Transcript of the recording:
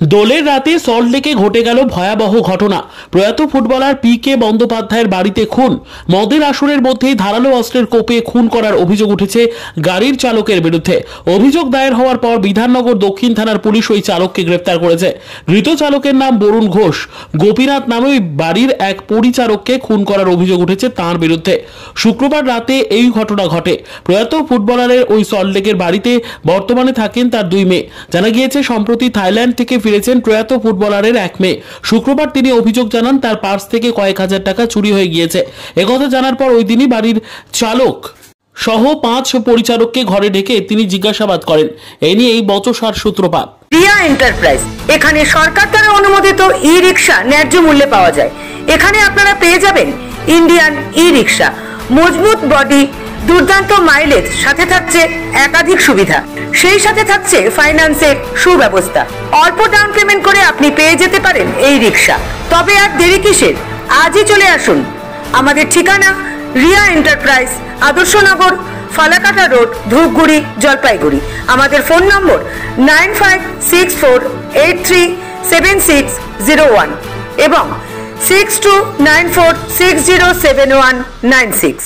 দোলের রাতে সল্টলেকে ঘটে গেল ভয়াবহ ঘটনা। প্রয়াত ফুটবলার পি.কে. বন্দ্যোপাধ্যায়ের বাড়িতে খুন। মদের আসরের মধ্যেই ধারালো অস্ত্রের কোপে খুন করার অভিযোগ উঠেছে গাড়ির চালকের বিরুদ্ধে। অভিযোগ দায়ের হওয়ার পর বিধাননগর দক্ষিণ থানার পুলিশ ওই চালককে গ্রেফতার করেছে। ধৃত চালকের নাম বরুণ ঘোষ। গোপীনাথ নামে ওই বাড়ির এক পরিচারককে খুন করার অভিযোগ উঠেছে তাঁর বিরুদ্ধে। শুক্রবার রাতে এই ঘটনা ঘটে। প্রয়াত ফুটবলারের ওই সল্টলেকের বাড়িতে বর্তমানে থাকেন তার দুই মেয়ে। জানা গিয়েছে সম্প্রতি থাইল্যান্ড থেকে ফিরেছেন প্রয়াত ফুটবলারের এক মেয়ে। শুক্রবার তিনি অভিযোগ জানান তার পার্স থেকে কয়েক হাজার টাকা চুরি হয়ে গিয়েছে। একথা জানার পর ওই দিনই বাড়ির চালক সহ 5 পরিচারককে ঘরে ডেকে তিনি জিজ্ঞাসাবাদ করেন। এই নিয়ে এই বচসার সূত্রপাত। রিয়া এন্টারপ্রাইজ, এখানে সরকার দ্বারা অনুমোদিত ই রিক্সা ন্যায্য মূল্যে পাওয়া যায়। এখানে আপনারা পেয়ে যাবেন ইন্ডিয়ান ই রিক্সা, মজবুত বডি, দুর্দান্ত মাইলেজ, সাথে থাকছে একাধিক সুবিধা। সেই সাথে থাকছে ফাইন্যান্সের সুব্যবস্থা। অল্প ডাউন পেমেন্ট করে আপনি পেয়ে যেতে পারেন এই রিক্সা। তবে আর দেরি কিসের? আজই চলে আসুন। আমাদের ঠিকানা রিয়া এন্টারপ্রাইজ, আদর্শনগর, ফালাকাটা রোড, ধূপগুড়ি, জলপাইগুড়ি। আমাদের ফোন নম্বর 9564837601 এবং 6294607196।